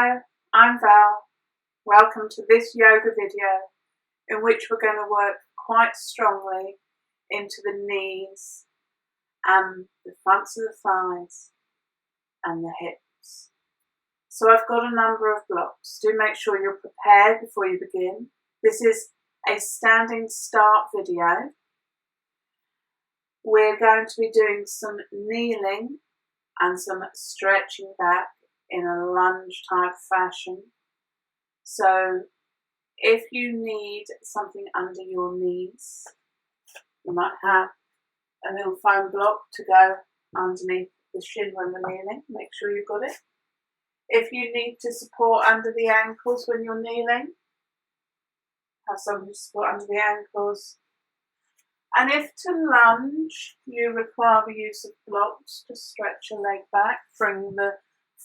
Hello, I'm Val. Welcome to this yoga video in which we're going to work quite strongly into the knees and the fronts of the thighs and the hips. So I've got a number of blocks. Do make sure you're prepared before you begin. This is a standing start video. We're going to be doing some kneeling and some stretching back in a lunge type fashion. So if you need something under your knees, you might have a little foam block to go underneath the shin when we're kneeling. Make sure you've got it. If you need to support under the ankles when you're kneeling, have something to support under the ankles. And if to lunge you require the use of blocks to stretch your leg back, bring the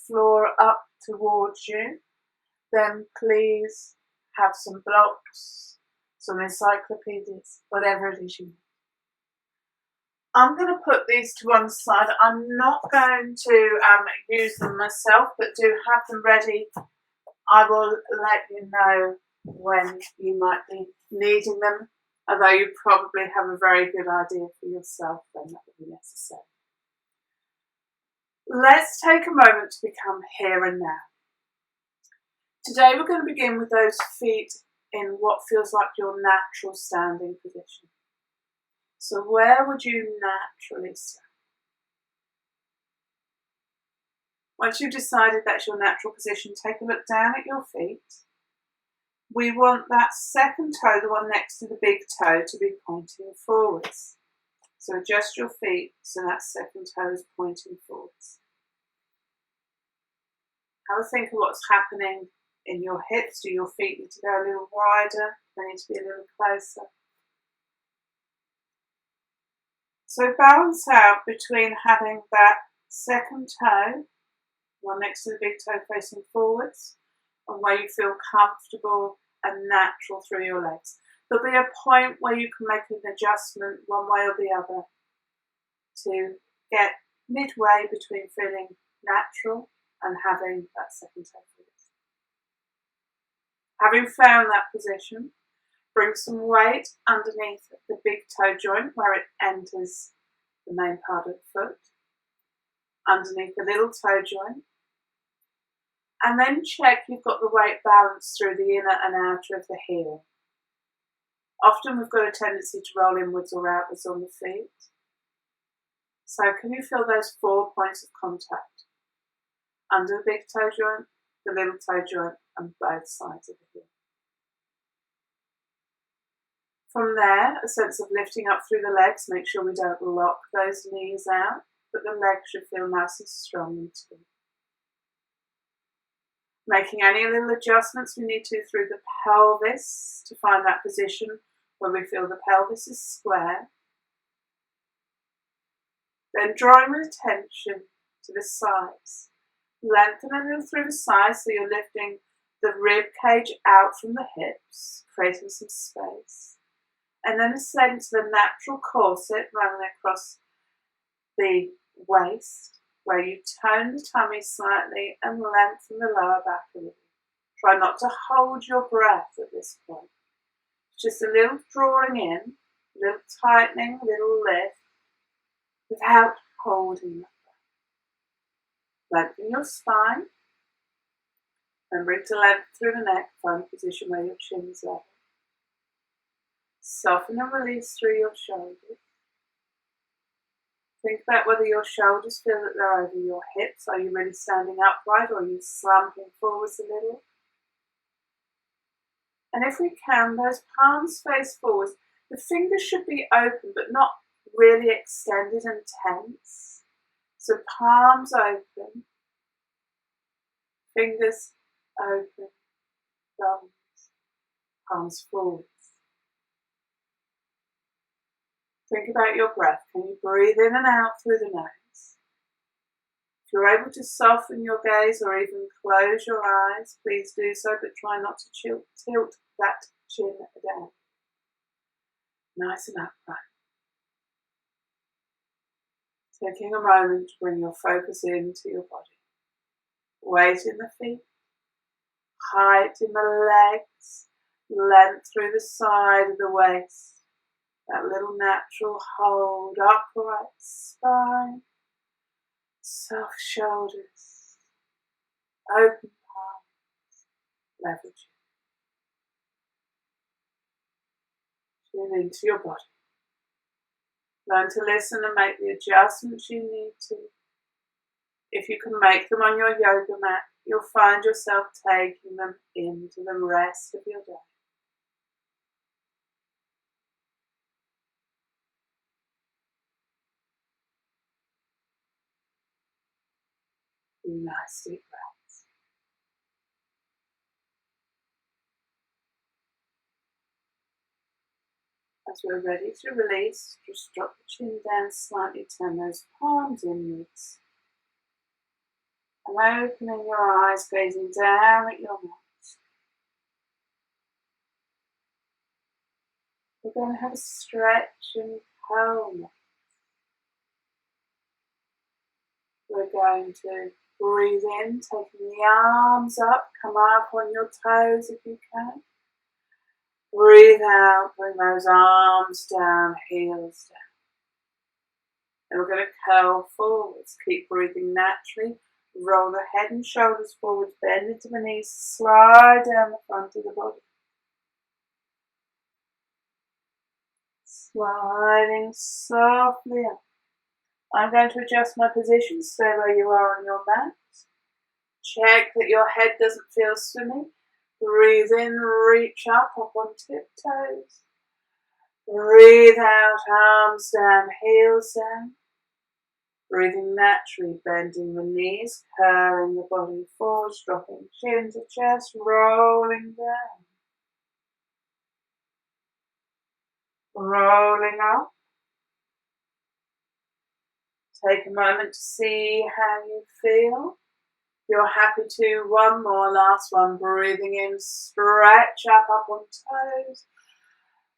floor up towards you, then please have some blocks, some encyclopedias, whatever it is you need. I'm going to put these to one side. I'm not going to use them myself, but do have them ready. I will let you know when you might be needing them, although you probably have a very good idea for yourself when that will be necessary. Let's take a moment to become here and now. Today we're going to begin with those feet in what feels like your natural standing position. So where would you naturally stand? Once you've decided that's your natural position, take a look down at your feet. We want that second toe, the one next to the big toe, to be pointing forwards. So adjust your feet so that second toe is pointing forwards. Have a think of what's happening in your hips. Do your feet need to go a little wider? They need to be a little closer. So balance out between having that second toe, one next to the big toe facing forwards, and where you feel comfortable and natural through your legs. There'll be a point where you can make an adjustment one way or the other to get midway between feeling natural and having that second toe forwards. Having found that position, bring some weight underneath the big toe joint where it enters the main part of the foot, underneath the little toe joint, and then check you've got the weight balanced through the inner and outer of the heel. Often we've got a tendency to roll inwards or outwards on the feet. So can you feel those 4 points of contact? Under the big toe joint, the little toe joint, and both sides of the heel. From there, a sense of lifting up through the legs. Make sure we don't lock those knees out, but the legs should feel nice and strong and taut. Making any little adjustments we need to through the pelvis to find that position where we feel the pelvis is square. Then drawing the attention to the sides. Lengthen a little through the sides so you're lifting the rib cage out from the hips, creating some space. And then ascend to the natural corset running across the waist, where you tone the tummy slightly and lengthen the lower back a little. Try not to hold your breath at this point. Just a little drawing in, a little tightening, a little lift, without holding that breath. Lengthen your spine, and bring to length through the neck, find a position where your chin is level. Soften and release through your shoulders. Think about whether your shoulders feel that they're over your hips. Are you really standing upright or are you slumping forwards a little? And if we can, those palms face forwards. The fingers should be open but not really extended and tense. So palms open, fingers open, thumbs, palms forwards. Think about your breath. Can you breathe in and out through the nose? If you're able to soften your gaze or even close your eyes, please do so, but try not to tilt that chin down. Nice and upright. Taking a moment to bring your focus into your body. Weight in the feet, height in the legs, length through the side of the waist. That little natural hold, upright spine, soft shoulders, open palms, leverage. Tune into your body. Learn to listen and make the adjustments you need to. If you can make them on your yoga mat, you'll find yourself taking them into the rest of your day. Nice deep breaths. As we're ready to release, just drop the chin down slightly, turn those palms inwards. And opening your eyes, gazing down at your mat. We're going to have a stretch and curl next. We're going to breathe in, taking the arms up, come up on your toes if you can. Breathe out, bring those arms down, heels down. And we're going to curl forwards, keep breathing naturally. Roll the head and shoulders forward, bend into the knees, slide down the front of the body. Sliding softly up. I'm going to adjust my position, stay where you are on your mat. Check that your head doesn't feel swimming. Breathe in, reach up on tiptoes. Breathe out, arms down, heels down. Breathing naturally, bending the knees, curling the body forwards, dropping chin to chest, rolling down. Rolling up. Take a moment to see how you feel. If you're happy to, one more, last one. Breathing in, stretch up on toes.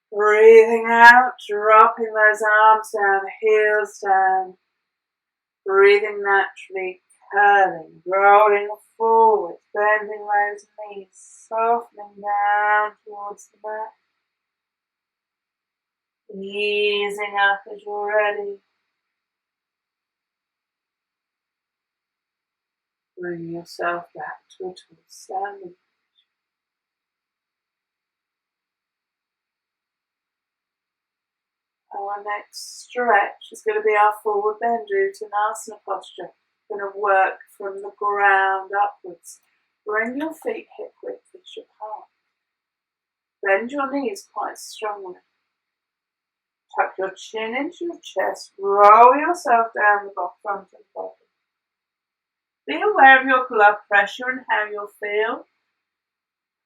Breathing out, dropping those arms down, heels down. Breathing naturally, curling, rolling forward, bending those knees, softening down towards the mat. Easing up as you're ready. Bring yourself back to a tall standing. Our next stretch is going to be our forward bend, Uttanasana posture. We're going to work from the ground upwards. Bring your feet hip width apart. Bend your knees quite strongly. Tuck your chin into your chest. Roll yourself down the front of the body. Be aware of your blood pressure and how you'll feel.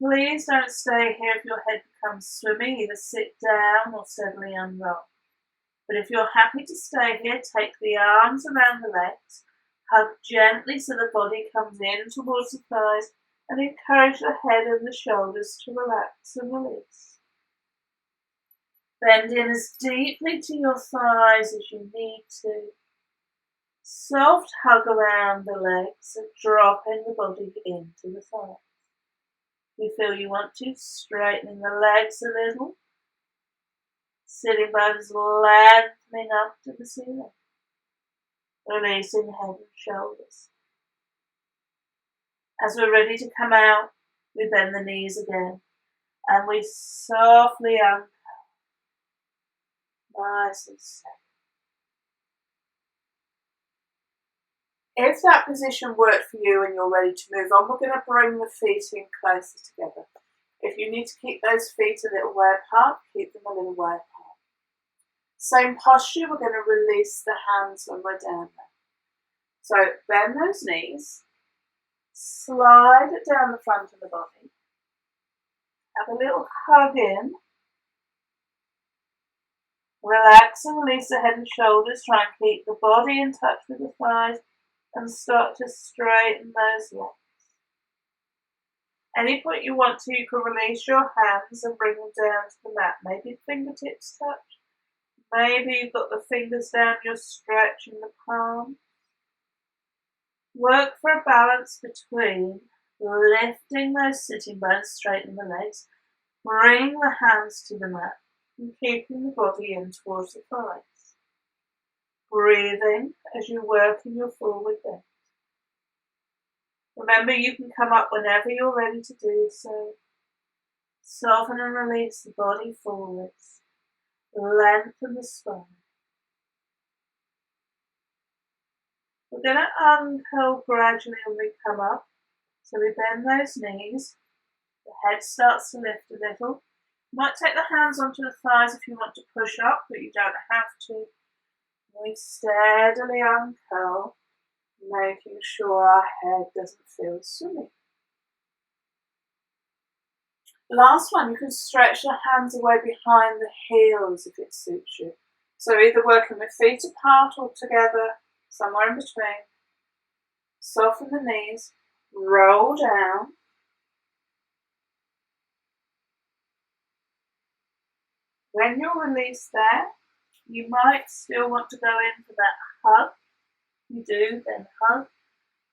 Please don't stay here if your head becomes swimmy. Either sit down or steadily unroll. But if you're happy to stay here, take the arms around the legs. Hug gently so the body comes in towards the thighs and encourage the head and the shoulders to relax and release. Bend in as deeply to your thighs as you need to. Soft hug around the legs and dropping the body into the thighs. If you feel you want to, straightening the legs a little. Sitting bones lengthening up to the ceiling. Releasing head and shoulders. As we're ready to come out, we bend the knees again. And we softly uncurl. Nice and steady. If that position worked for you and you're ready to move on, we're going to bring the feet in closer together. If you need to keep those feet a little way apart, keep them a little way apart. Same posture, we're going to release the hands when we're down there. So bend those knees, slide it down the front of the body, have a little hug in, relax and release the head and shoulders, try and keep the body in touch with the thighs and start to straighten those legs. Any point you want to, you can release your hands and bring them down to the mat. Maybe fingertips touch. Maybe you've got the fingers down, you're stretching the palm. Work for a balance between Lifting those sitting bones, straightening the legs. Bring the hands to the mat and keeping the body in towards the thighs. Breathing as you work in your forward bend. Remember, you can come up whenever you're ready to do so. Soften and release the body forwards. Lengthen the spine. We're going to uncurl gradually when we come up. So we bend those knees. The head starts to lift a little. You might take the hands onto the thighs if you want to push up, but you don't have to. We steadily uncurl, making sure our head doesn't feel swimming. Last one, you can stretch the hands away behind the heels if it suits you. So either working with feet apart or together, somewhere in between. Soften the knees, roll down. When you're released there, you might still want to go in for that hug. You do, then hug.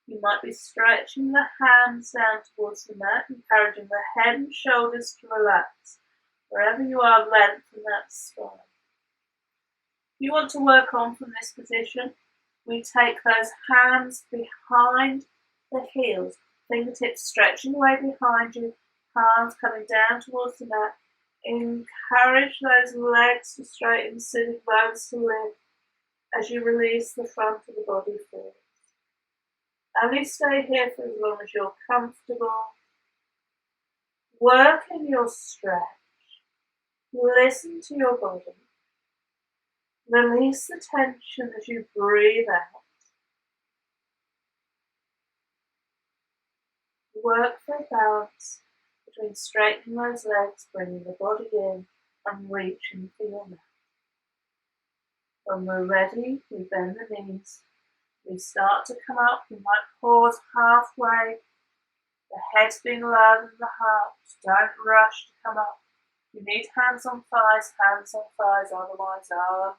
You might be stretching the hands down towards the mat, encouraging the head and shoulders to relax. Wherever you are, lengthen that spine. If you want to work on from this position, we take those hands behind the heels, fingertips stretching away behind you, palms coming down towards the mat. Encourage those legs to straighten, sitting bones to lift as you release the front of the body forward. Only stay here for as long as you're comfortable. Work in your stretch. Listen to your body. Release the tension as you breathe out. Work for balance between straightening those legs, bringing the body in, and reaching for your mat. When we're ready, we bend the knees. We start to come up. We might pause halfway. The head's being lower than the heart. Don't rush to come up. You need hands on thighs, otherwise arms.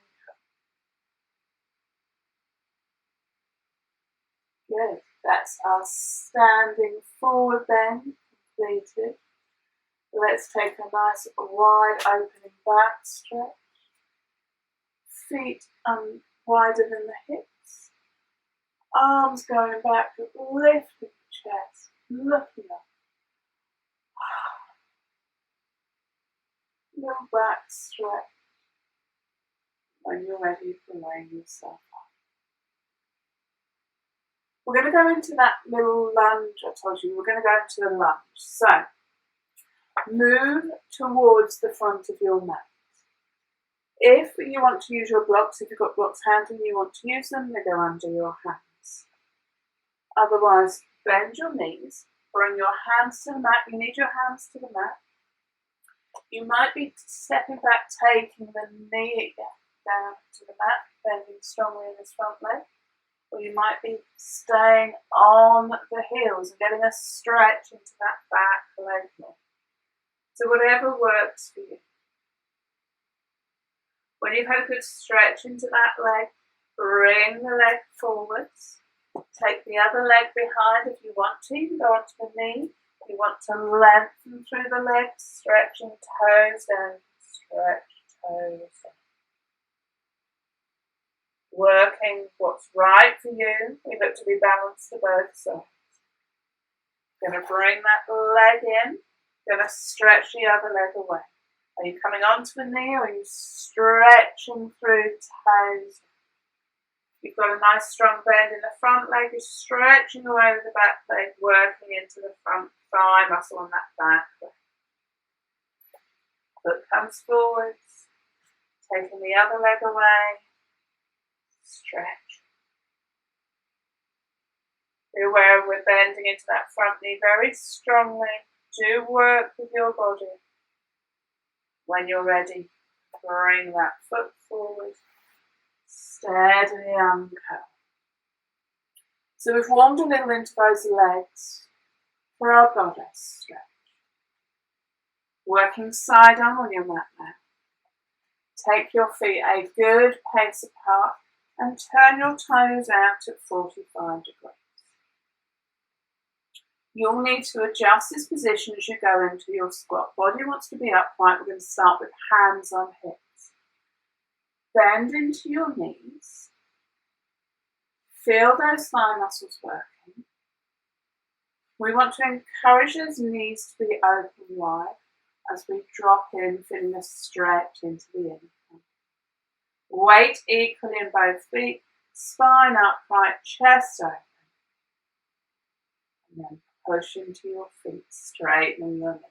Good. That's our standing forward bend completed. Let's take a nice wide opening back stretch. Feet wider than the hips. Arms going back, lifting the chest, looking up. Little back stretch. When you're ready for laying yourself up. We're going to go into that little lunge I told you. We're going to go into the lunge. So, move towards the front of your mat. If you want to use your blocks, if you've got blocks handy and you want to use them, they go under your hands. Otherwise, bend your knees, bring your hands to the mat. You need your hands to the mat. You might be stepping back, taking the knee down to the mat, bending strongly in this front leg. Or you might be staying on the heels and getting a stretch into that back leg more. So whatever works for you. When you've had a good stretch into that leg, bring the leg forwards. Take the other leg behind if you want to. You can go onto the knee. If you want to lengthen through the legs, stretching toes down, stretch toes down. Working what's right for you. We look to be balanced to both sides. Going to bring that leg in. Going to stretch the other leg away. Are you coming onto the knee or are you stretching through toes? You've got a nice strong bend in the front leg. You're stretching away with the back leg, working into the front thigh muscle on that back leg. Foot comes forwards. Taking the other leg away. Stretch. Be aware we're bending into that front knee very strongly. Do work with your body. When you're ready, bring that foot forward. Steadily uncurl. So we've warmed a little into those legs for our goddess stretch. Working side on your mat now. Take your feet a good pace apart and turn your toes out at 45 degrees. You'll need to adjust this position as you go into your squat. Body wants to be upright. We're going to start with hands on hips. Bend into your knees. Feel those thigh muscles working. We want to encourage those knees to be open wide as we drop in, feeling a stretch into the inhale. Weight equally in both feet, spine upright, chest open. And then push into your feet, straightening your legs.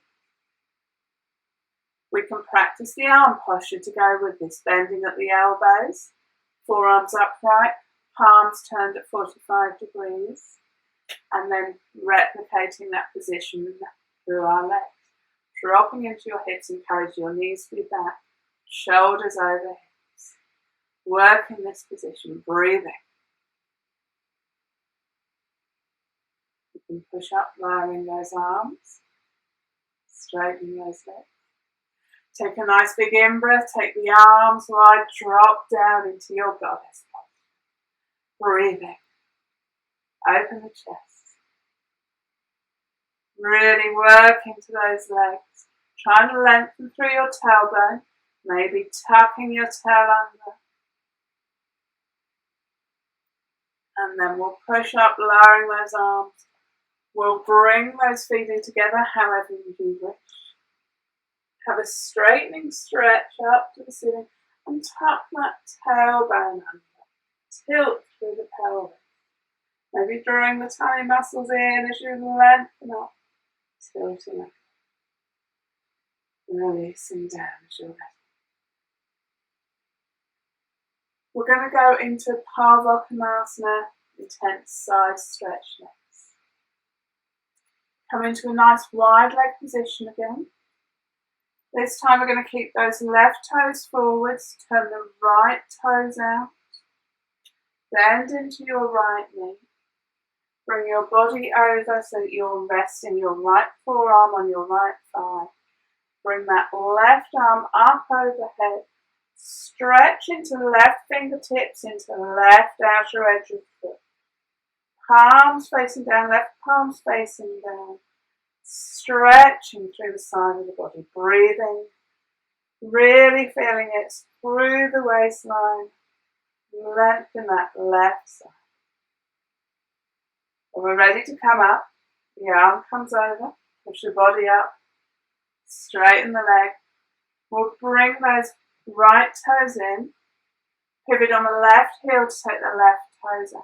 We can practice the arm posture to go with this, bending at the elbows, forearms upright, palms turned at 45 degrees, and then replicating that position through our legs. Dropping into your hips, encourage your knees to be back, shoulders over hips. Work in this position, breathing. You can push up, lowering those arms, straightening those legs. Take a nice big in-breath, take the arms wide, drop down into your goddess posture. Breathing. Open the chest. Really work into those legs. Trying to lengthen through your tailbone, maybe tucking your tail under. And then we'll push up, lowering those arms. We'll bring those feet in together however you wish. Have a straightening stretch up to the ceiling and tuck that tailbone under. Tilt through the pelvis. Maybe drawing the tummy muscles in as you lengthen up. Tilting up. Releasing down as you're ready. We're going to go into Purvokkonasana, intense side stretch next. Come into a nice wide leg position again. This time we're going to keep those left toes forwards, turn the right toes out, bend into your right knee, bring your body over so that you're resting your right forearm on your right thigh. Bring that left arm up overhead, stretch into left fingertips, into left outer edge of foot. Palms facing down, left palms facing down. Stretching through the side of the body, breathing, really feeling it through the waistline, lengthen that left side. When we're ready to come up, the arm comes over, push the body up, straighten the leg. We'll bring those right toes in, pivot on the left heel to take the left toes out.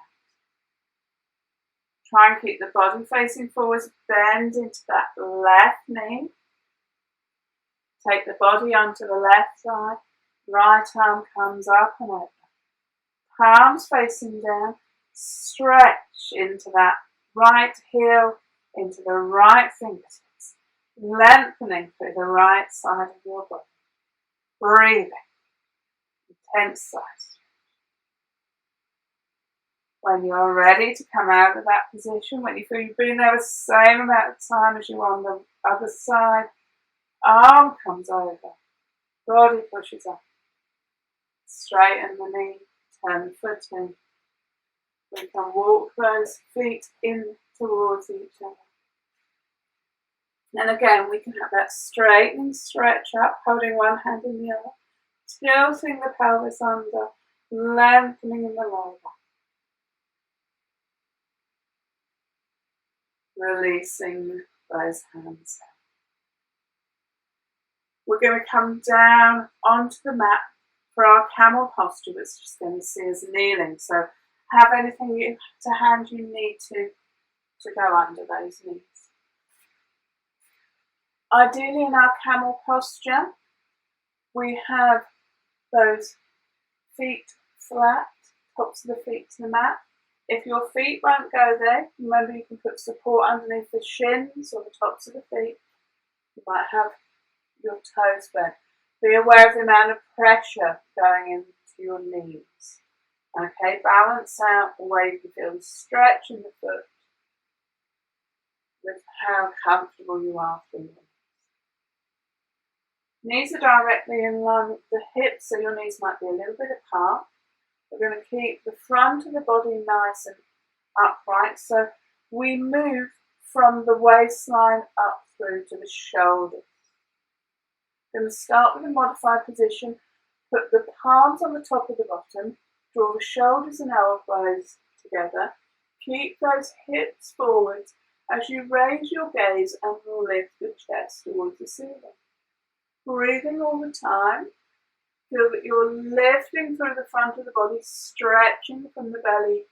Try and keep the body facing forwards, bend into that left knee. Take the body onto the left side, right arm comes up and over. Palms facing down, stretch into that right heel, into the right fingertips, lengthening through the right side of your body. Breathing, intense side. When you're ready to come out of that position, when you feel you've been there the same amount of time as you are on the other side, arm comes over, body pushes up. Straighten the knee, turn the foot in. We can walk those feet in towards each other. And again, we can have that straightening stretch up, holding one hand in the other, tilting the pelvis under, lengthening in the lower back. Releasing those hands down. We're going to come down onto the mat for our camel posture, which is just going to see us kneeling. So have anything to hand you need to go under those knees. Ideally in our camel posture, we have those feet flat, tops of the feet to the mat. If your feet won't go there, remember you can put support underneath the shins or the tops of the feet. You might have your toes bent. Be aware of the amount of pressure going into your knees. Okay, balance out the way you feel stretch in the foot with how comfortable you are through them. Knees are directly in line with the hips, so your knees might be a little bit apart. We're going to keep the front of the body nice and upright, so we move from the waistline up through to the shoulders. Then start with a modified position. Put the palms on the top of the bottom. Draw the shoulders and elbows together. Keep those hips forward as you raise your gaze and lift the chest towards the ceiling. Breathing all the time. Feel that you're lifting through the front of the body, stretching from the belly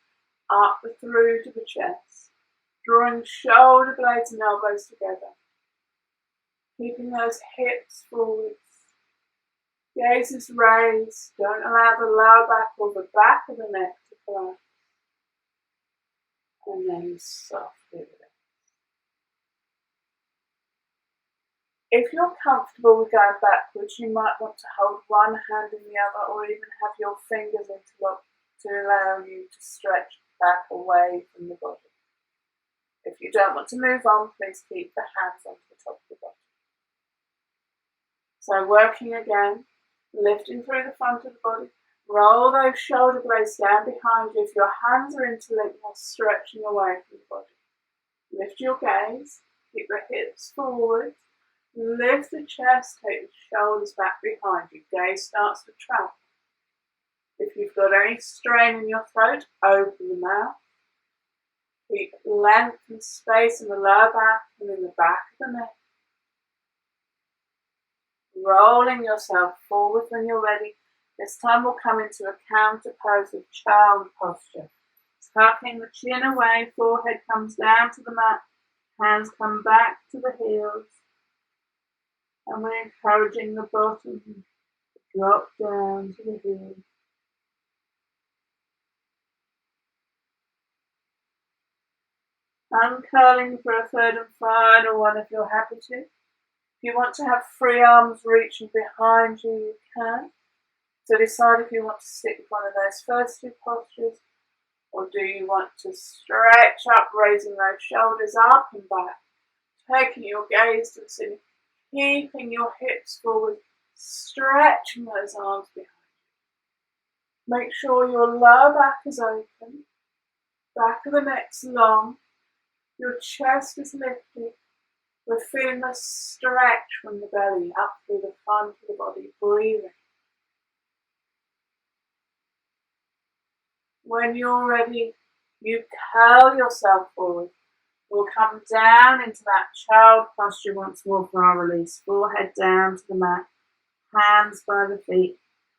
up through to the chest. Drawing shoulder blades and elbows together. Keeping those hips forwards. Gaze is raised. Don't allow the lower back or the back of the neck to collapse. And then softly release. If you're comfortable with going backwards, you might want to hold one hand in the other or even have your fingers interlocked to allow you to stretch back away from the body. If you don't want to move on, please keep the hands onto the top of the body. So working again, lifting through the front of the body, roll those shoulder blades down behind you. If your hands are interlinked, you're stretching away from the body. Lift your gaze, keep the hips forward, lift the chest, take the shoulders back behind you. Gaze starts to travel. If you've got any strain in your throat, open the mouth. Keep length and space in the lower back and in the back of the neck. Rolling yourself forward when you're ready. This time we'll come into a counter pose of child posture. Tucking the chin away, forehead comes down to the mat, hands come back to the heels. And we're encouraging the bottom to drop down to the heels. Uncurling for a third and final one if you're happy to. If you want to have free arms reaching behind you, you can. So decide if you want to stick with one of those first two postures, or do you want to stretch up, raising those shoulders up and back, taking your gaze to the ceiling, keeping your hips forward, stretching those arms behind you. Make sure your lower back is open, back of the neck's long, your chest is lifted. We're feeling the stretch from the belly up through the front of the body, breathing. When you're ready, you curl yourself forward. We'll come down into that child posture once more for our release. Forehead down to the mat, hands by the feet,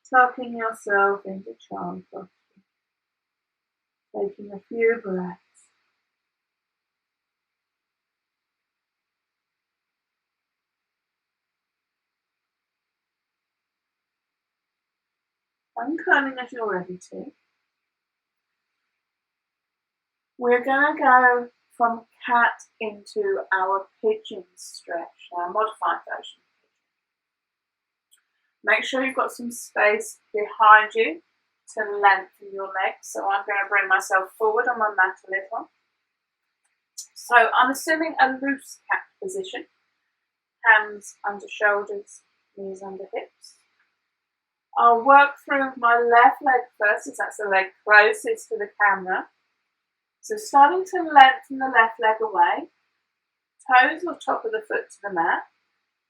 tucking yourself into child posture. Taking a few breaths. Uncurling as you're ready to. We're going to go from cat into our pigeon stretch, our modified version. Make sure you've got some space behind you to lengthen your legs. So I'm going to bring myself forward on my mat a little. So I'm assuming a loose cat position. Hands under shoulders, knees under hips. I'll work through my left leg first, as that's the leg closest to the camera. So starting to lengthen the left leg away, toes or top of the foot to the mat.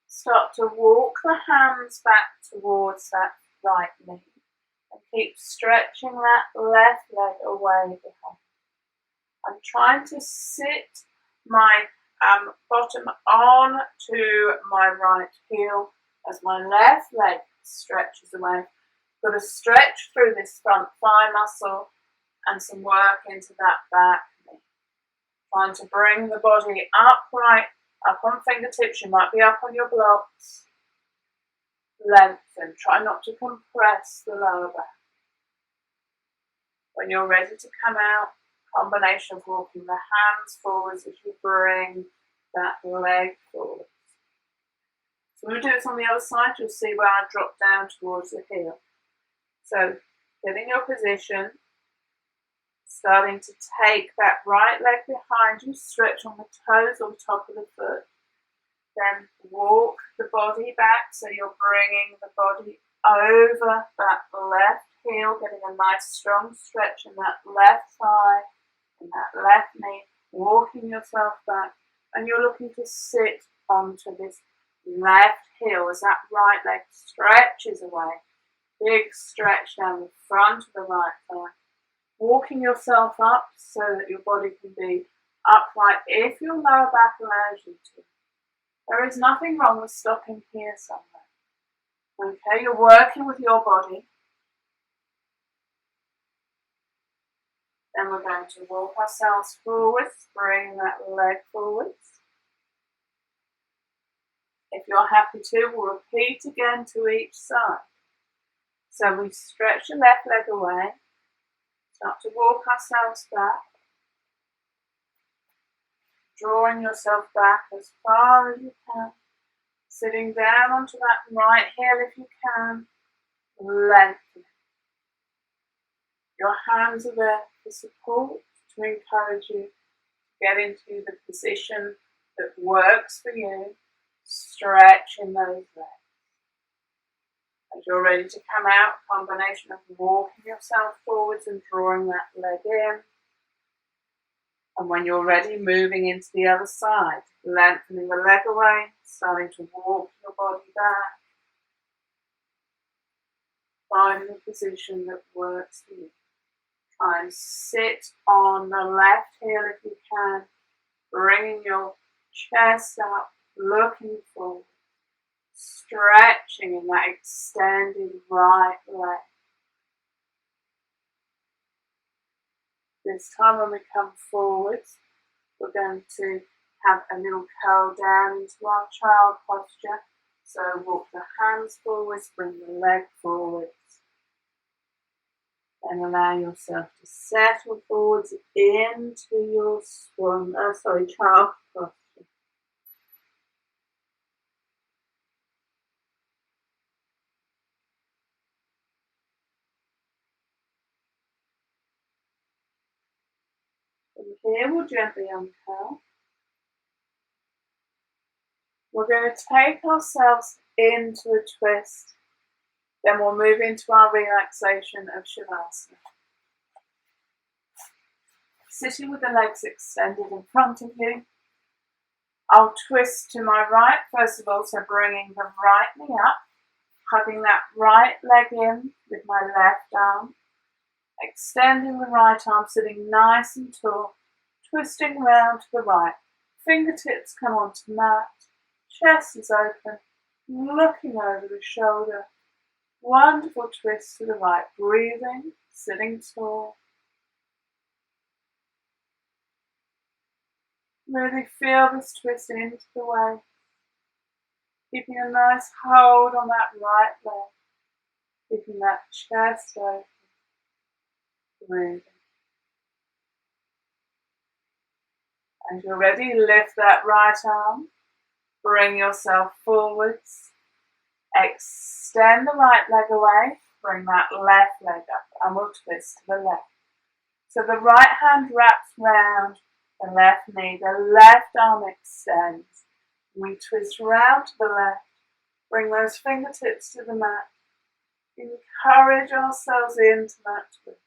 Start to walk the hands back towards that right knee and keep stretching that left leg away behind. I'm trying to sit my bottom on to my right heel as my left leg stretches away. Got to stretch through this front thigh muscle and some work into that back knee. Trying to bring the body upright, up on fingertips. You might be up on your blocks. Lengthen. Try not to compress the lower back. When you're ready to come out, combination of walking the hands forwards as you bring that leg forwards. So when we do this on the other side, you'll see where I drop down towards the heel. So getting your position, starting to take that right leg behind you, stretch on the toes or the top of the foot. Then walk the body back so you're bringing the body over that left heel, getting a nice strong stretch in that left thigh and that left knee, walking yourself back, And you're looking to sit onto this left heel as that right leg stretches away. Big stretch down the front of the right thigh. Walking yourself up so that your body can be upright if your lower back allows you to. There is nothing wrong with stopping here somewhere. Okay, you're working with your body. Then we're going to walk ourselves forwards, bring that leg forwards. If you're happy to, we'll repeat again to each side. So we stretch the left leg away, start to walk ourselves back, drawing yourself back as far as you can, sitting down onto that right heel if you can, lengthening. Your hands are there for support, to encourage you to get into the position that works for you, stretching those legs. As you're ready to come out, combination of walking yourself forwards and drawing that leg in. And when you're ready, moving into the other side, lengthening the leg away, starting to walk your body back. Finding a position that works for you. Try and sit on the left heel if you can, bringing your chest up, looking forward, stretching in that extended right leg. This time when we come forwards, we're going to have a little curl down into our child posture. So walk the hands forwards, bring the leg forwards. Then allow yourself to settle forwards into your child posture. From here we'll gently uncurl. We're going to take ourselves into a twist. Then we'll move into our relaxation of Shavasana. Sitting with the legs extended in front of you. I'll twist to my right first of all, so bringing the right knee up, hugging that right leg in with my left arm, extending the right arm, sitting nice and tall, twisting round to the right. Fingertips come onto the mat, chest is open, looking over the shoulder. Wonderful twist to the right, breathing, sitting tall. Really feel this twist into the waist, keeping a nice hold on that right leg, keeping that chest open, breathing. As you're ready, lift that right arm, bring yourself forwards, extend the right leg away, bring that left leg up, and we'll twist to the left. So the right hand wraps round the left knee, the left arm extends. We twist round to the left, bring those fingertips to the mat, encourage ourselves into that twist.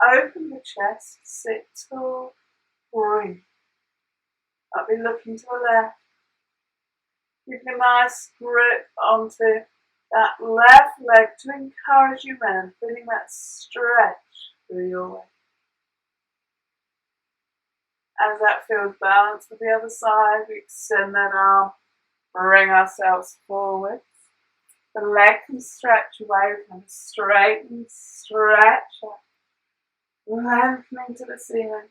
Open the chest, sit tall, breathe. I'll be looking to the left. Give a nice grip onto that left leg to encourage you round, feeling that stretch through your way. As that feels balanced with the other side, we extend that arm, bring ourselves forwards. The leg can stretch away, we can straighten, stretch up, lengthening to the ceiling,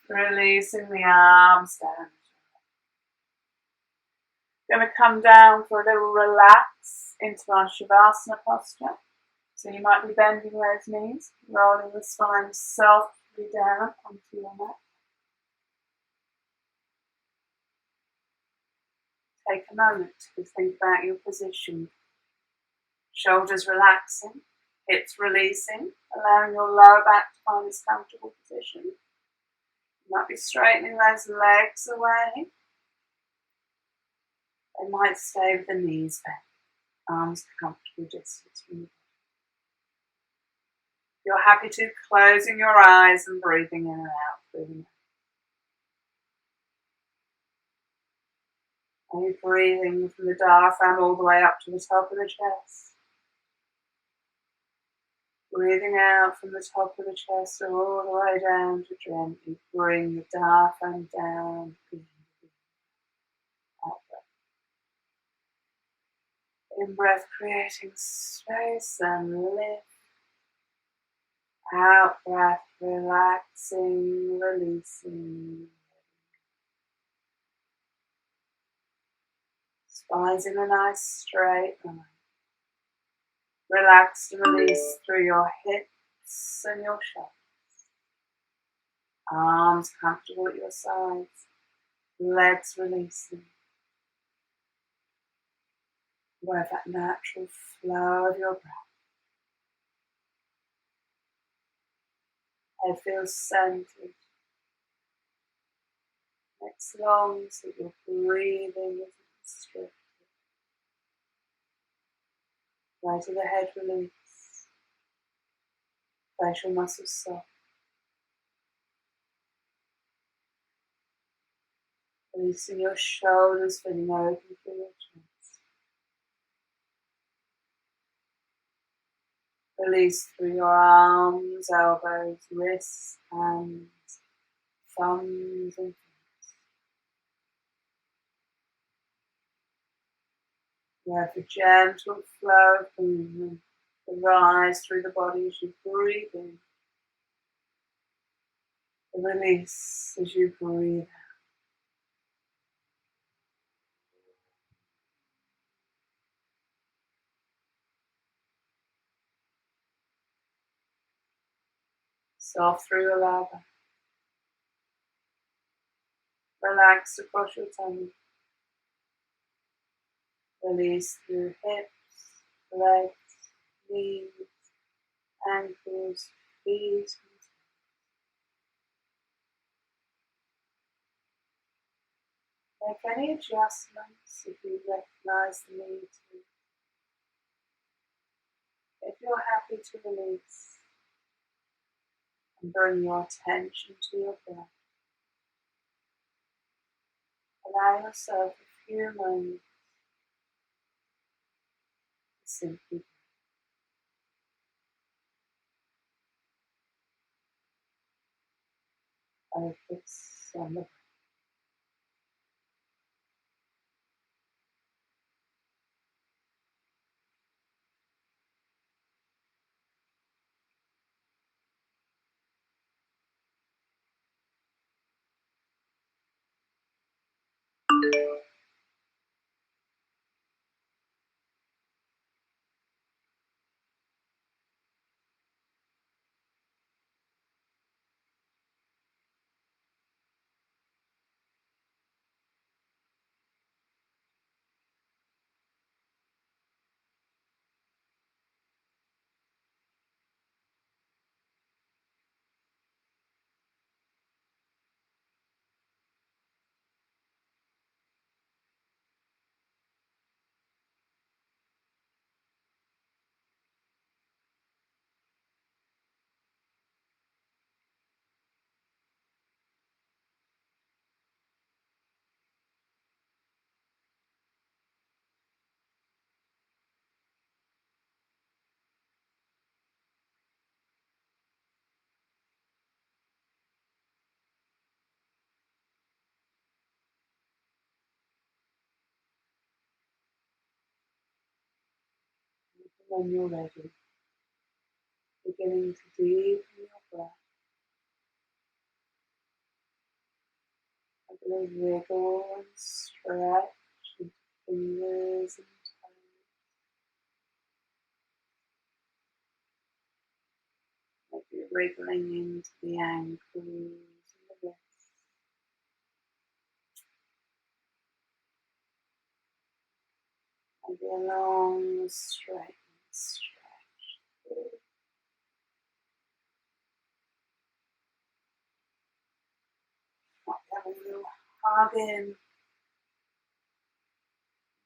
releasing the arms down. Going to come down for a little relax into our Shavasana posture. So you might be bending those knees, rolling the spine softly down onto your mat. Take a moment to think about your position. Shoulders relaxing, hips releasing, allowing your lower back to find this comfortable position. You might be straightening those legs away. They might stay with the knees bent, arms comfortable distance from you. You're happy to, closing your eyes and breathing in and out through the mouth. And you're breathing from the diaphragm all the way up to the top of the chest. Breathing out from the top of the chest all the way down to gently bring the diaphragm down. In breath, creating space and lift. Out breath, relaxing, releasing. Spine's in a nice straight line. Relax and release through your hips and your shoulders. Arms comfortable at your sides. Legs releasing. Where that natural flow of your breath. Head feels centered. Next long so your breathing isn't strict. Right of the head release. Facial muscles soft. Releasing your shoulders, feeling open through your chest. Release through your arms, elbows, wrists, hands, thumbs and fingers. You have a gentle flow of movement to rise through the body as you breathe in. And release as you breathe out. Soft through your lower back. Relax across your tummy. Release through hips, legs, knees, ankles, feet. Make any adjustments if you recognize the need to. If you're happy to release, and bring your attention to your breath. Allow yourself a few moments to simply focus on the breath. When you're ready, beginning to deepen your breath. A little wiggle and stretch into fingers and toes. Maybe wriggling into the ankles and the wrists. Maybe a long straight stretch. Might have a little hug in,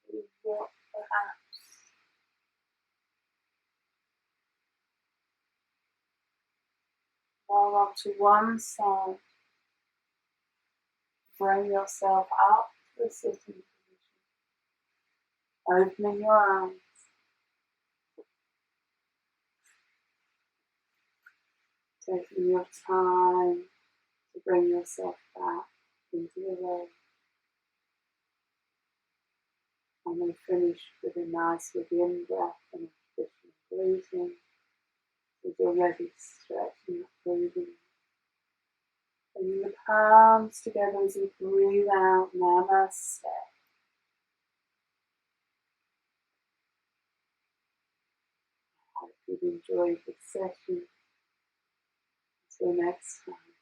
a little rock perhaps. Roll up to one side. Bring yourself up to the sitting position. Opening your eyes. Taking your time to bring yourself back into the room. And we finish with a nice little in-breath and a traditional breathing. As you're ready, stretching, breathing. Bringing the palms together as you breathe out, Namaste. I hope you've enjoyed this session. Until next time.